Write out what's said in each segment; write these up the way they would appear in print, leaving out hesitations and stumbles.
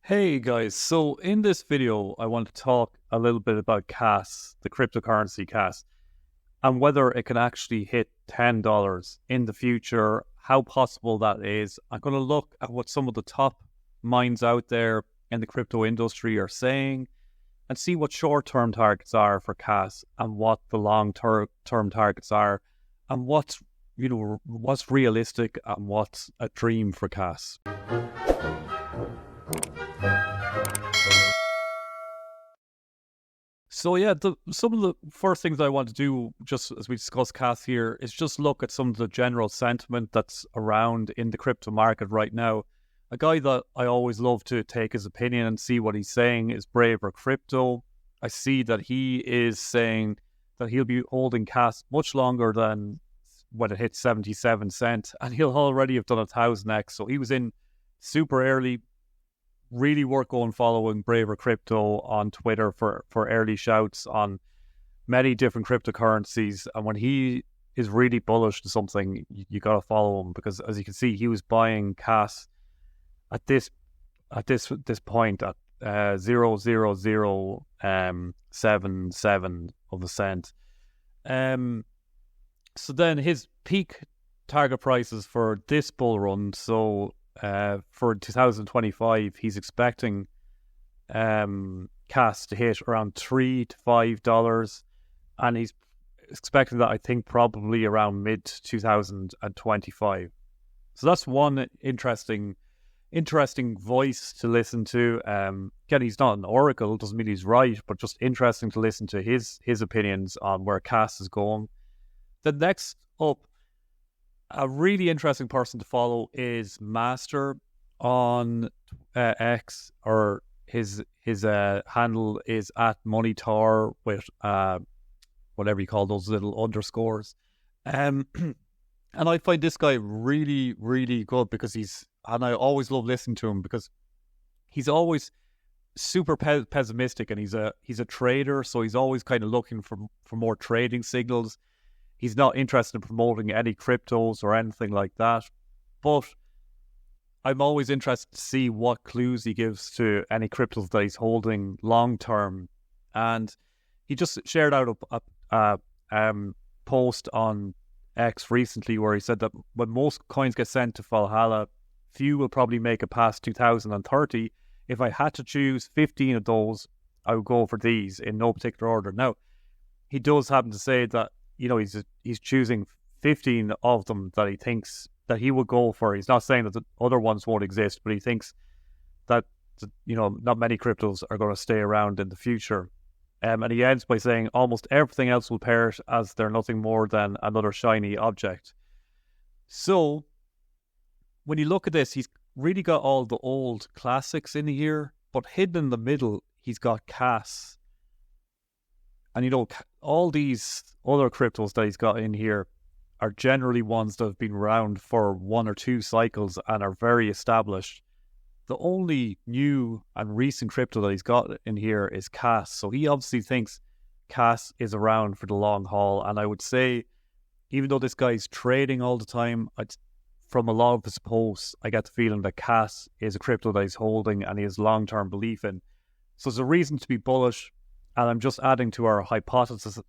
Hey guys, so in this video, I want to talk a little bit about KAS, the cryptocurrency KAS, and whether it can actually hit $10 in the future, how possible that is. I'm going to look at what some of the top minds out there in the crypto industry are saying and see what short-term targets are for KAS and what the long-term targets are and what's realistic and what's a dream for KAS. So yeah, some of the first things I want to do, just as we discuss KAS here, is just look at some of the general sentiment that's around in the crypto market right now. A guy that I always love to take his opinion and see what he's saying is Braver Crypto. I see that he is saying that he'll be holding KAS much longer than when it hits 77 cents, and he'll already have done 1000x. So he was in super early. Really worth going following Braver Crypto on Twitter for early shouts on many different cryptocurrencies. And when he is really bullish to something, you got to follow him, because as you can see, he was buying KAS at this point at 0.0077 of a cent. So then his peak target prices for this bull run, so for 2025, he's expecting KAS to hit around $3 to $5, and he's expecting that, I think, probably around mid 2025. So that's one interesting voice to listen to. Again, he's not an oracle, doesn't mean he's right, but just interesting to listen to his opinions on where KAS is going. The next up, a really interesting person to follow is Master on X, or his handle is at MoneyTar with whatever you call those little underscores. And I find this guy really, really good, because I always love listening to him, because he's always super pessimistic, and he's a trader, so he's always kind of looking for more trading signals. He's not interested in promoting any cryptos or anything like that. But I'm always interested to see what clues he gives to any cryptos that he's holding long term. And he just shared out a post on X recently where he said that when most coins get sent to Valhalla, few will probably make it past 2030. If I had to choose 15 of those, I would go for these in no particular order. Now, he does happen to say that, you know, he's choosing 15 of them that he thinks that he would go for. He's not saying that the other ones won't exist, but he thinks that, you know, not many cryptos are going to stay around in the future. And he ends by saying almost everything else will perish, as they're nothing more than another shiny object. So when you look at this, he's really got all the old classics in here, but hidden in the middle, he's got KAS. And, you know, all these other cryptos that he's got in here are generally ones that have been around for one or two cycles and are very established. The only new and recent crypto that he's got in here is KAS. So he obviously thinks KAS is around for the long haul. And I would say, even though this guy's trading all the time, from a lot of his posts, I get the feeling that KAS is a crypto that he's holding and he has long-term belief in. So there's a reason to be bullish. And I'm just adding to our hypothesis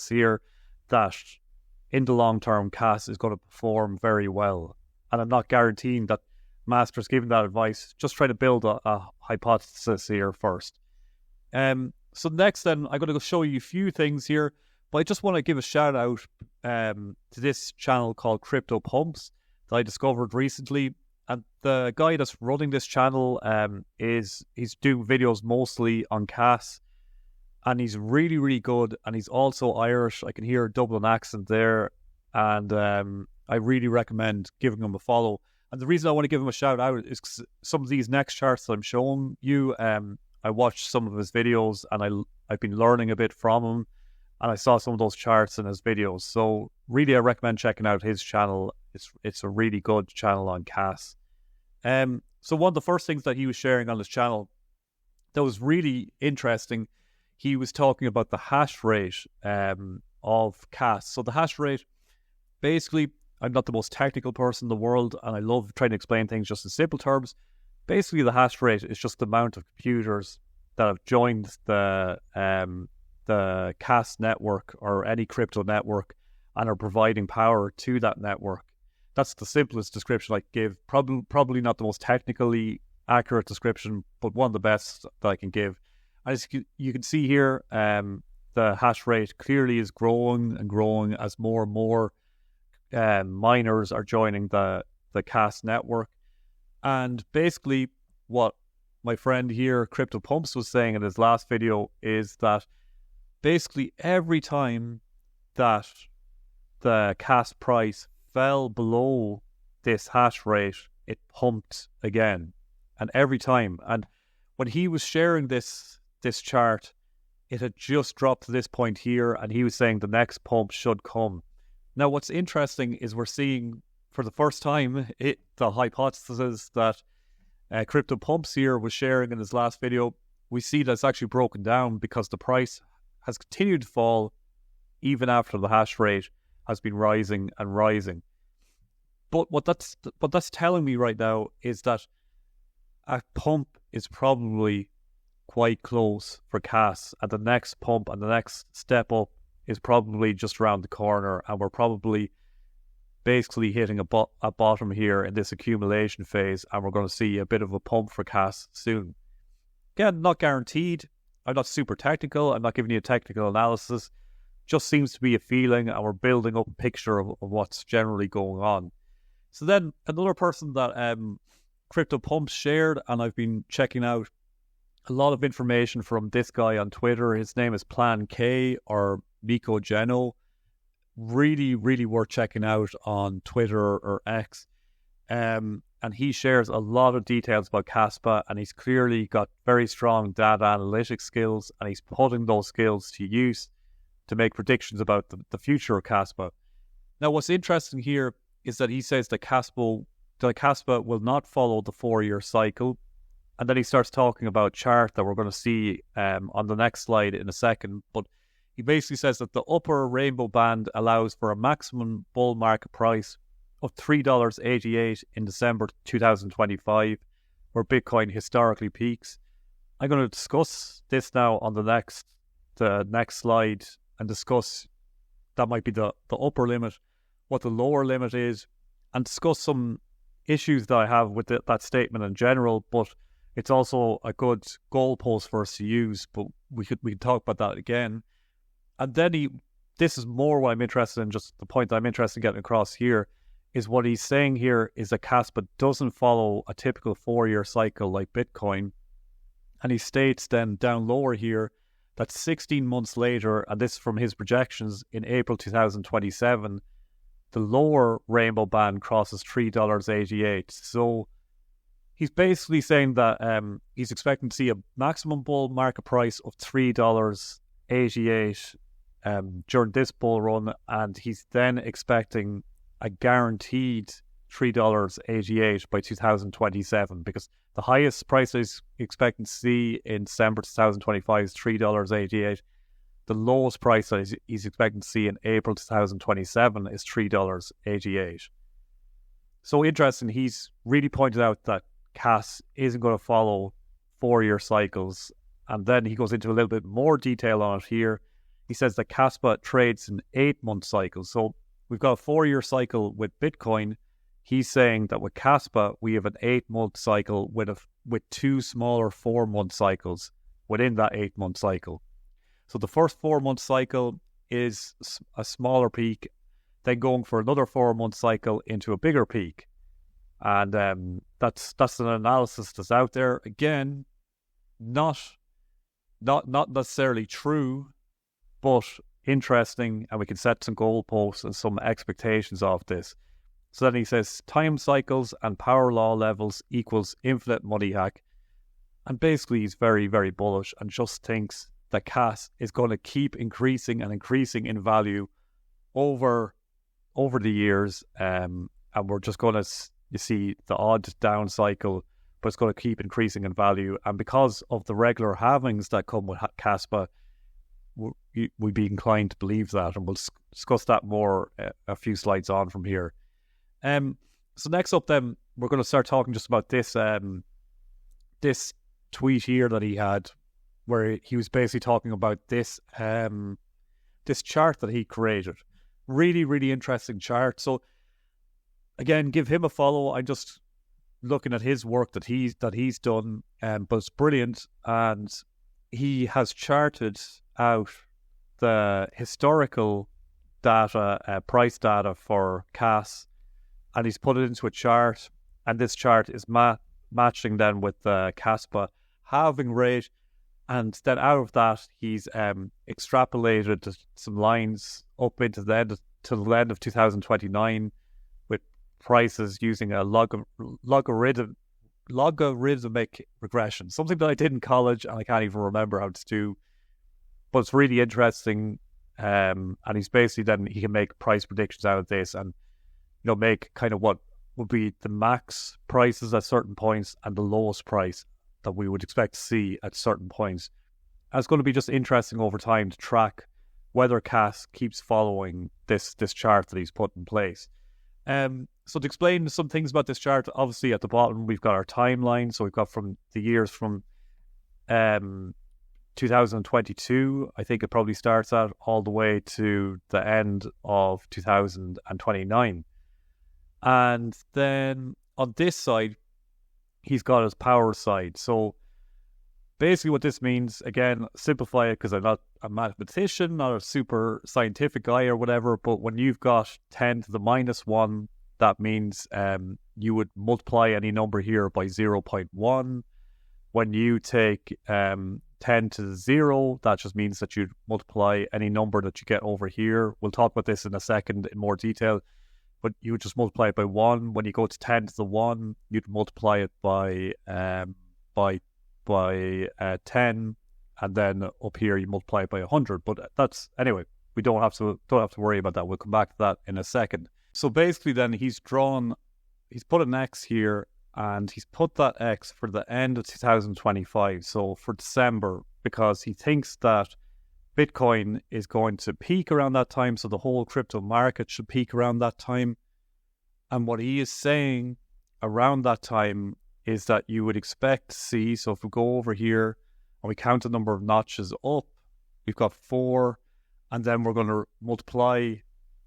here, that in the long term, KAS is going to perform very well. And I'm not guaranteeing that Master's giving that advice, just trying to build a hypothesis here first. So next then, I'm going to show you a few things here, but I just want to give a shout out to this channel called Crypto Pumps that I discovered recently. And the guy that's running this channel he's doing videos mostly on KAS, and he's really, really good. And he's also Irish. I can hear a Dublin accent there, and I really recommend giving him a follow. And the reason I want to give him a shout out is 'cause some of these next charts that I'm showing you, I watched some of his videos, and I've been learning a bit from him, and I saw some of those charts in his videos. So really, I recommend checking out his channel. It's a really good channel on KAS. So one of the first things that he was sharing on his channel that was really interesting, he was talking about the hash rate of KAS. So the hash rate, basically, I'm not the most technical person in the world, and I love trying to explain things just in simple terms, basically the hash rate is just the amount of computers that have joined the KAS network or any crypto network and are providing power to that network. That's the simplest description I can give. Probably not the most technically accurate description, but one of the best that I can give. As you can see here, the hash rate clearly is growing and growing as more and more miners are joining the KAS network. And basically what my friend here, Crypto Pumps, was saying in his last video is that basically every time that the KAS price fell below this hash rate, it pumped again. And every time. And when he was sharing this chart, it had just dropped to this point here, and he was saying the next pump should come. Now, what's interesting is we're seeing for the first time the hypothesis that Crypto Pumps here was sharing in his last video. We see that's actually broken down because the price has continued to fall even after the hash rate has been rising and rising. But what that's telling me right now is that a pump is probably quite close for KAS, and the next pump and the next step up is probably just around the corner, and we're probably basically hitting a bottom here in this accumulation phase, and we're going to see a bit of a pump for KAS soon. Again, not guaranteed. I'm not super technical. I'm not giving you a technical analysis. Just seems to be a feeling, and we're building up a picture of what's generally going on. So then another person that Crypto Pumps shared, and I've been checking out a lot of information from this guy on Twitter. His name is Plan K or Miko Geno. Really, really worth checking out on Twitter or X. And he shares a lot of details about Kaspa, and he's clearly got very strong data analytics skills, and he's putting those skills to use to make predictions about the future of Kaspa. Now, what's interesting here is that he says that Kaspa will not follow the 4-year cycle. And then he starts talking about a chart that we're going to see on the next slide in a second. But he basically says that the upper rainbow band allows for a maximum bull market price of $3.88 in December 2025, where Bitcoin historically peaks. I'm going to discuss this now on the next slide and discuss that might be the upper limit, what the lower limit is, and discuss some issues that I have with that statement in general, but it's also a good goalpost for us to use, but we can talk about that again. And then this is more what I'm interested in, just the point that I'm interested in getting across here, is what he's saying here is that Kaspa doesn't follow a typical 4-year cycle like Bitcoin. And he states then down lower here that 16 months later, and this is from his projections, in April 2027, the lower rainbow band crosses $3.88. So he's basically saying that he's expecting to see a maximum bull market price of $3.88 during this bull run, and he's then expecting a guaranteed $3.88 by 2027, because the highest price he's expecting to see in December 2025 is $3.88. The lowest price that he's expecting to see in April 2027 is $3.88. So interesting, he's really pointed out that KAS isn't going to follow 4-year cycles. And then he goes into a little bit more detail on it here. He says that Kaspa trades in 8-month cycles. So we've got a 4-year cycle with Bitcoin. He's saying that with Kaspa, we have an 8-month cycle with 2 smaller 4-month cycles within that 8-month cycle. So the first 4-month cycle is a smaller peak, then going for another 4-month cycle into a bigger peak. And that's an analysis that's out there. Again, not necessarily true, but interesting, and we can set some goalposts and some expectations of this. So then he says time cycles and power law levels equals infinite money hack. And basically he's very, very bullish and just thinks that KAS is going to keep increasing and increasing in value over the years. And we're just going to see the odd down cycle, but it's going to keep increasing in value. And because of the regular halvings that come with Kaspa, we'd be inclined to believe that. And we'll discuss that more a few slides on from here. So next up then, we're going to start talking just about this this tweet here that he had, where he was basically talking about this this chart that he created. Really, really interesting chart. So again, give him a follow. I'm just looking at his work that he's done, but it's brilliant. And he has charted out the historical data, price data for KAS, and he's put it into a chart. And this chart is matching then with the Kaspa halving rate. And then out of that, he's extrapolated some lines up into the end of 2029 with prices using a logarithmic regression, something that I did in college and I can't even remember how to do. But it's really interesting, and he's basically then he can make price predictions out of this, and make kind of what would be the max prices at certain points and the lowest price that we would expect to see at certain points. And it's going to be just interesting over time to track whether KAS keeps following this chart that he's put in place. So to explain some things about this chart, obviously at the bottom we've got our timeline. So we've got from the years from 2022, I think it probably starts at, all the way to the end of 2029. And then on this side, he's got his power side. So basically what this means, again, simplify it because I'm not a mathematician, not a super scientific guy or whatever, but when you've got 10 to the minus 1, that means you would multiply any number here by 0.1. When you take 10 to the 0, that just means that you'd multiply any number that you get over here. We'll talk about this in a second in more detail, but you would just multiply it by 1. When you go to 10 to the 1, you'd multiply it by 10, and then up here you multiply it by 100. But that's, anyway, we don't have to worry about that. We'll come back to that in a second. So basically then he's put an X here, and he's put that X for the end of 2025, so for December, because he thinks that Bitcoin is going to peak around that time, so the whole crypto market should peak around that time. And what he is saying around that time is that you would expect to see, so if we go over here and we count the number of notches up, we've got 4, and then we're going to multiply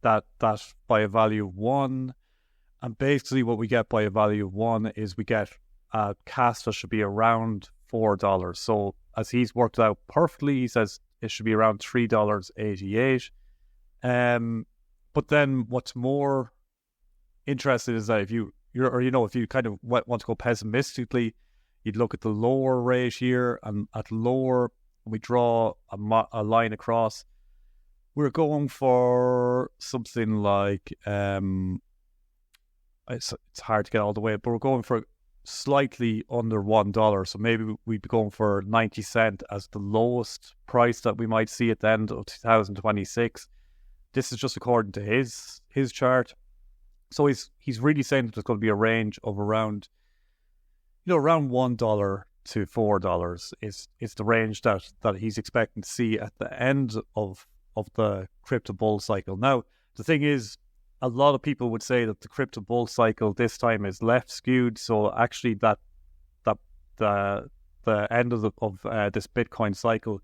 that by a value of 1. And basically what we get by a value of 1 is we get a KAS that should be around $4. So as he's worked out perfectly, he says it should be around $3.88. But then what's more interesting is that if you kind of want to go pessimistically, you'd look at the lower rate here, and at lower, we draw a line across. We're going for something like, it's hard to get all the way, but we're going for slightly under $1. So maybe we'd be going for 90 cents as the lowest price that we might see at the end of 2026. This is just according to his chart. So he's really saying that there's going to be a range of around $1 to $4 is the range that he's expecting to see at the end of the crypto bull cycle. Now, the thing is, a lot of people would say that the crypto bull cycle this time is left skewed. So actually, that the end of this Bitcoin cycle,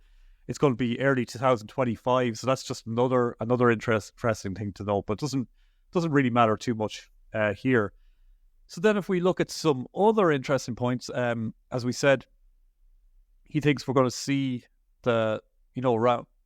it's going to be early 2025. So that's just another interesting thing to know, but doesn't really matter too much here. So then, if we look at some other interesting points, as we said, he thinks we're going to see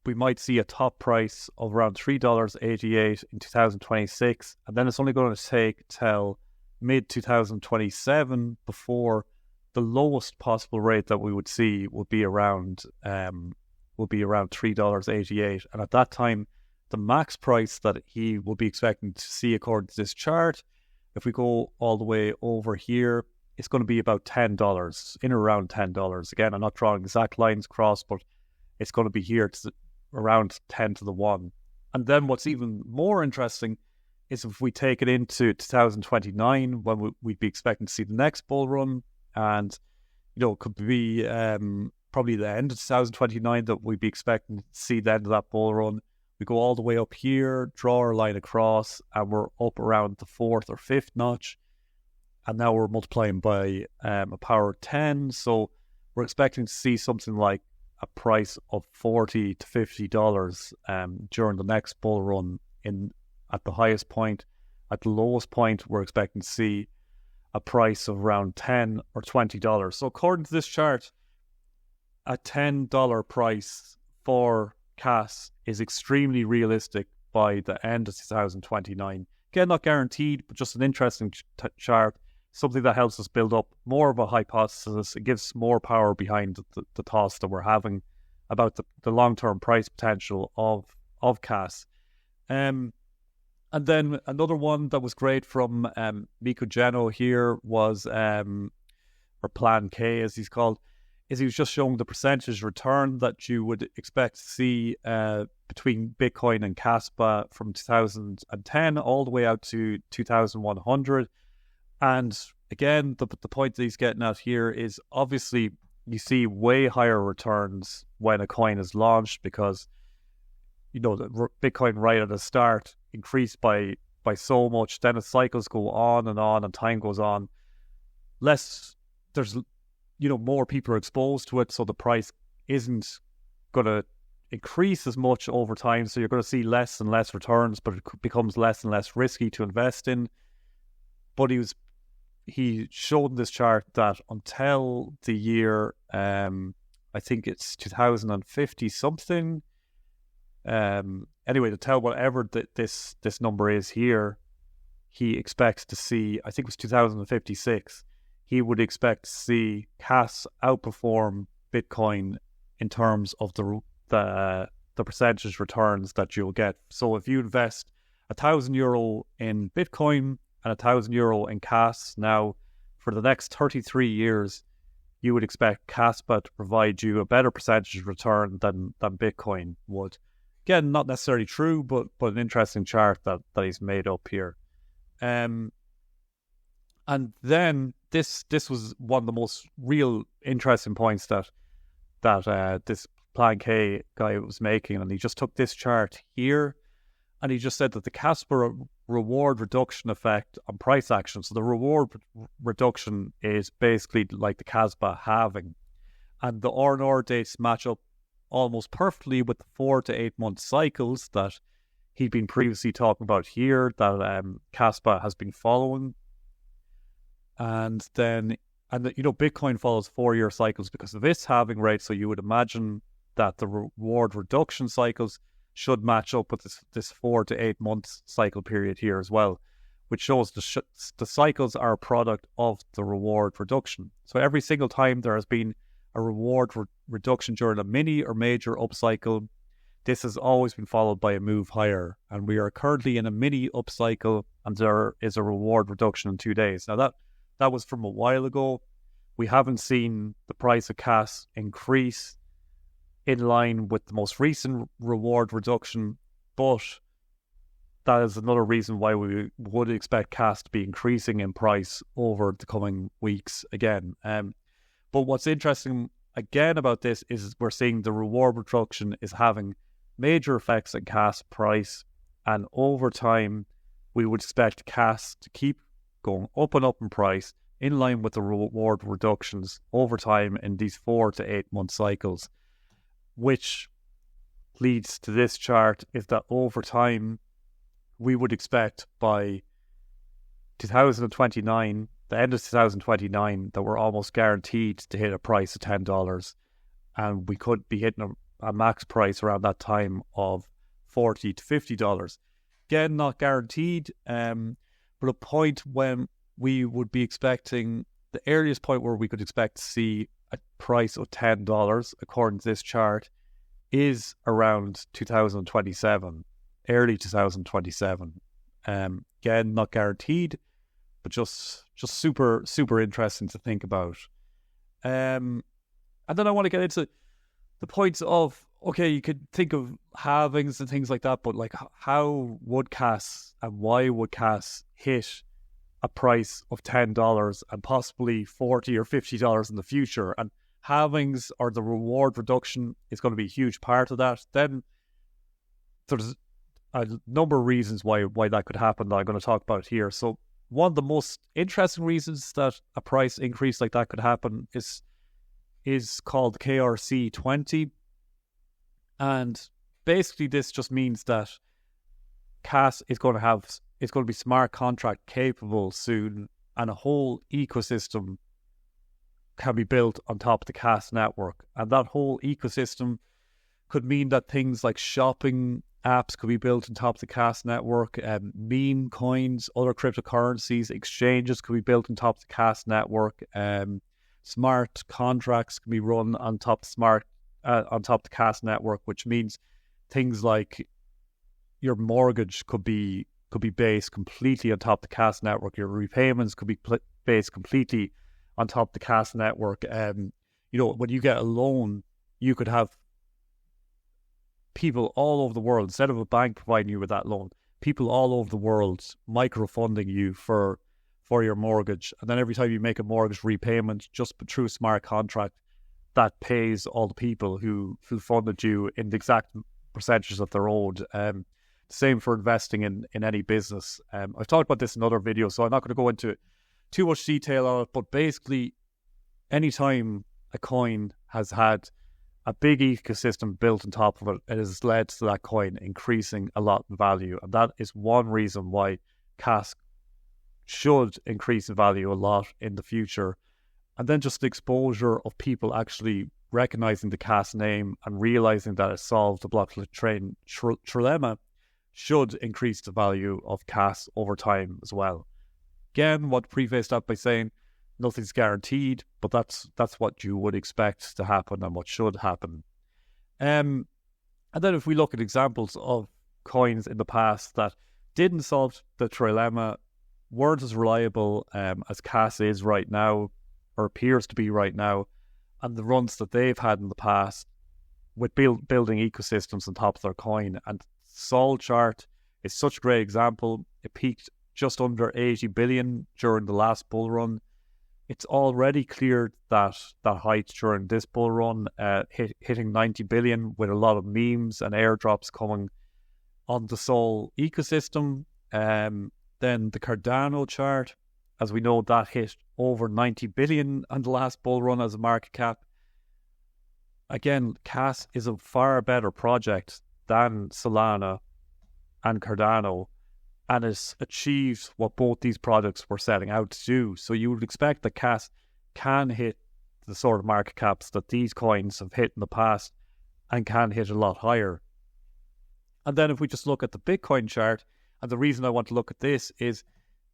we might see a top price of around $3.88 in 2026, and then it's only going to take till mid-2027 before the lowest possible rate that we would see would be around $3.88, and at that time, the max price that he will be expecting to see according to this chart, if we go all the way over here, it's going to be about $10, in around $10. Again, I'm not drawing exact lines across, but it's going to be here. It's around 10 to the 1. And then what's even more interesting is if we take it into 2029, when we'd be expecting to see the next bull run, and it could be probably the end of 2029 that we'd be expecting to see the end of that bull run. We go all the way up here, draw our line across, and we're up around the 4th or 5th notch. and now we're multiplying by a power of 10. So we're expecting to see something like a price of $40 to $50 during the next bull run at the highest point. At the lowest point, we're expecting to see a price of around $10 or $20. So according to this chart, a $10 price for KAS is extremely realistic by the end of 2029. Again, not guaranteed, but just an interesting chart, something that helps us build up more of a hypothesis. It gives more power behind the thoughts that we're having about the long-term price potential of KAS. And then another one that was great from Miko Geno here was, or Plan K as he's called, is he was just showing the percentage return that you would expect to see between Bitcoin and Kaspa from 2010 all the way out to 2100. And again, the point that he's getting at here is obviously you see way higher returns when a coin is launched because, the Bitcoin right at the start increased by so much. Then the cycles go on and time goes on. There's more people are exposed to it, so the price isn't going to increase as much over time. So you're going to see less and less returns, but it becomes less and less risky to invest in. But he showed in this chart that until the year, I think it's 2050 something. Anyway, to tell whatever this number is here, he expects to see, I think it was 2056. He would expect to see KAS outperform Bitcoin in terms of the percentage returns that you'll get. So if you invest €1,000 in Bitcoin and €1,000 in KAS, now for the next 33 years, you would expect Kaspa to provide you a better percentage return than Bitcoin would. Again, not necessarily true, but an interesting chart that he's made up here. And then this was one of the most real interesting points that this Plan K guy was making, and he just took this chart here, and he just said that the Kaspa reward reduction effect on price action. So the reward reduction is basically like the Kaspa halving, and the R&R dates match up almost perfectly with the 4 to 8 month cycles that he'd been previously talking about here, that Kaspa has been following. And Bitcoin follows 4-year cycles because of its halving rate. So you would imagine that the reward reduction cycles should match up with this 4 to 8 month cycle period here as well, which shows the cycles are a product of the reward reduction. So every single time there has been a reward reduction during a mini or major upcycle, this has always been followed by a move higher. And we are currently in a mini upcycle, and there is a reward reduction in 2 days. Now that was from a while ago. We haven't seen the price of KAS increase in line with the most recent reward reduction, but that is another reason why we would expect KAS to be increasing in price over the coming weeks again. But what's interesting again about this is we're seeing the reward reduction is having major effects on KAS price, and over time we would expect KAS to keep going up and up in price in line with the reward reductions over time in these 4 to 8 month cycles, which leads to this chart is that over time we would expect by 2029, the end of 2029, that we're almost guaranteed to hit a price of $10, and we could be hitting a max price around that time of $40 to $50. Again, not guaranteed, but a point when we would be expecting, the earliest point where we could expect to see a price of $10, according to this chart, is around 2027, early 2027. Again, not guaranteed, but just super, super interesting to think about. And then I want to get into the points of, okay, you could think of halvings and things like that, but like how would KAS and why would KAS hit a price of $10 and possibly $40 or $50 in the future? And halvings or the reward reduction is going to be a huge part of that. Then there's a number of reasons why that could happen that I'm going to talk about here. So one of the most interesting reasons that a price increase like that could happen is called KRC20. And basically this just means that KAS is going to be smart contract capable soon, and a whole ecosystem can be built on top of the KAS network. And that whole ecosystem could mean that things like shopping apps could be built on top of the KAS network, meme coins, other cryptocurrencies, exchanges could be built on top of the KAS network, smart contracts can be run on top of the KAS network, which means things like your mortgage could be based completely on top of the KAS network. Your repayments could be based completely on top of the KAS network. When you get a loan, you could have people all over the world, instead of a bank providing you with that loan, people all over the world microfunding you for your mortgage. And then every time you make a mortgage repayment, just through a smart contract, that pays all the people who funded you in the exact percentages that they're owed. Same for investing in any business. I've talked about this in other videos, so I'm not going to go into too much detail on it, but basically anytime a coin has had a big ecosystem built on top of it, it has led to that coin increasing a lot in value. And that is one reason why KAS should increase in value a lot in the future. And then just the exposure of people actually recognizing the KAS name and realizing that it solved the blockchain trilemma should increase the value of KAS over time as well. Again, I want to preface that by saying nothing's guaranteed, but that's what you would expect to happen and what should happen. And then if we look at examples of coins in the past that didn't solve the trilemma, weren't as reliable as KAS is right now, or appears to be right now, and the runs that they've had in the past with building ecosystems on top of their coin. And Sol chart is such a great example. It peaked just under 80 billion during the last bull run. It's already cleared that height during this bull run, hitting 90 billion with a lot of memes and airdrops coming on the Sol ecosystem. Then the Cardano chart, as we know, that hit over 90 billion on the last bull run as a market cap. Again, KAS is a far better project than Solana and Cardano, and has achieved what both these projects were setting out to do. So you would expect that KAS can hit the sort of market caps that these coins have hit in the past, and can hit a lot higher. And then if we just look at the Bitcoin chart, and the reason I want to look at this is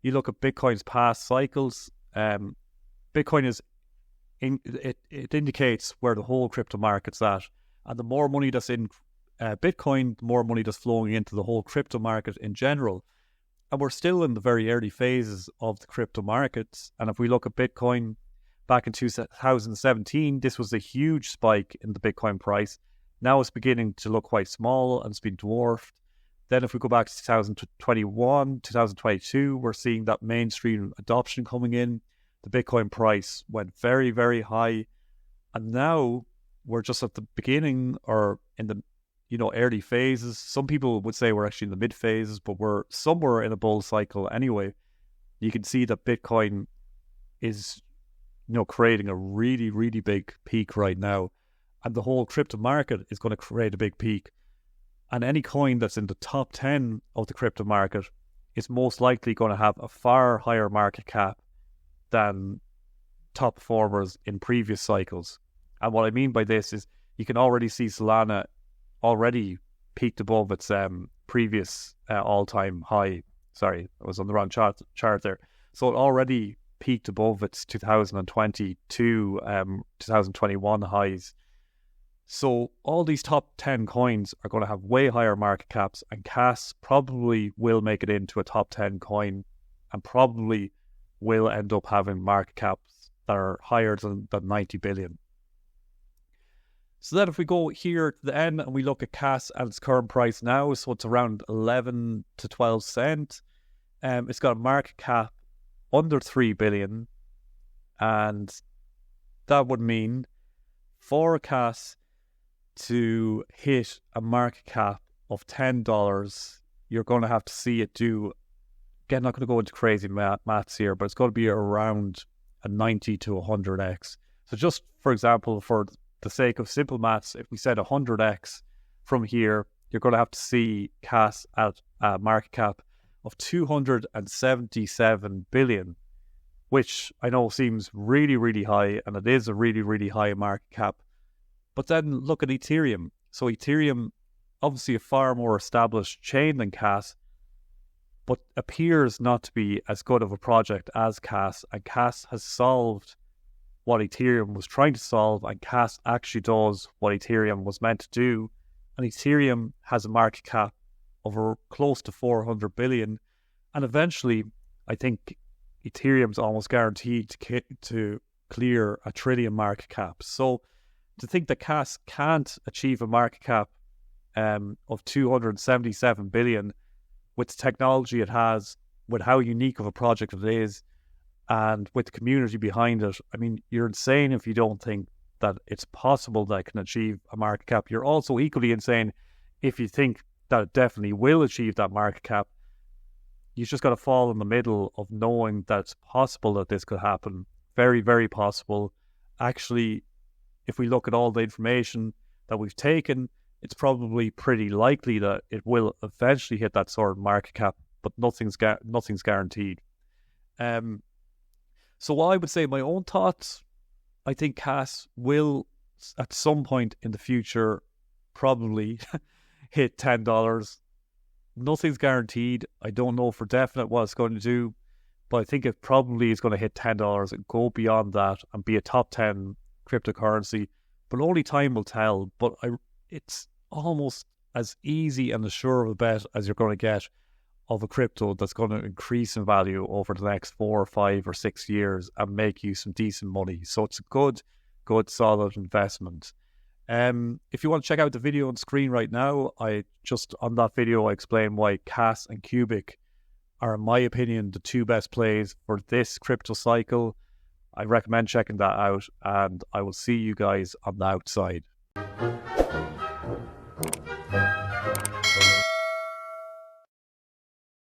you look at Bitcoin's past cycles. Bitcoin it indicates where the whole crypto market's at, and the more money that's in Bitcoin, the more money that's flowing into the whole crypto market in general. And we're still in the very early phases of the crypto markets. And if we look at Bitcoin back in 2017, this was a huge spike in the Bitcoin price. Now it's beginning to look quite small and it's been dwarfed. Then if we go back to 2021, 2022, we're seeing that mainstream adoption coming in. The Bitcoin price went very, very high. And now we're just at the beginning, or in the early phases. Some people would say we're actually in the mid phases, but we're somewhere in a bull cycle anyway. You can see that Bitcoin is, creating a really, really big peak right now. And the whole crypto market is going to create a big peak. And any coin that's in the top 10 of the crypto market is most likely going to have a far higher market cap than top performers in previous cycles. And what I mean by this is you can already see Solana already peaked above its previous all-time high. Sorry, I was on the wrong chart there. So it already peaked above its 2022, 2021 highs. So all these top 10 coins are going to have way higher market caps, and KAS probably will make it into a top 10 coin and probably will end up having market caps that are higher than 90 billion. So then if we go here to the end and we look at KAS at its current price now, so it's around 11 to 12 cents. It's got a market cap under 3 billion. And that would mean for KAS to hit a market cap of $10, you're going to have to see it do again, not going to go into crazy maths here, but it's going to be around a 90 to 100x. So just for example, for the sake of simple maths, if we said 100x from here, you're going to have to see KAS at a market cap of 277 billion, which I know seems really, really high, and it is a really, really high market cap. But then look at Ethereum. So Ethereum, obviously a far more established chain than KAS, but appears not to be as good of a project as KAS, and KAS has solved what Ethereum was trying to solve, and KAS actually does what Ethereum was meant to do. And Ethereum has a market cap of close to 400 billion, and eventually I think Ethereum's almost guaranteed to clear a trillion market cap. So to think that KAS can't achieve a market cap of 277 billion with the technology it has, with how unique of a project it is, and with the community behind it, I mean, you're insane if you don't think that it's possible that it can achieve a market cap. You're also equally insane if you think that it definitely will achieve that market cap. You just got to fall in the middle of knowing that it's possible that this could happen. Very, very possible. Actually, if we look at all the information that we've taken, it's probably pretty likely that it will eventually hit that sort of market cap, but nothing's guaranteed. So what I would say, my own thoughts, I think KAS will, at some point in the future, probably hit $10. Nothing's guaranteed. I don't know for definite what it's going to do, but I think it probably is going to hit $10 and go beyond that and be a top 10 cryptocurrency. But only time will tell. But it's almost as easy and as sure of a bet as you're going to get of a crypto that's going to increase in value over the next 4 or 5 or 6 years and make you some decent money. So it's a good, solid investment. If you want to check out the video on screen right now, on that video I explain why KAS and Cubic are, in my opinion, the two best plays for this crypto cycle. I recommend checking that out, and I will see you guys on the outside.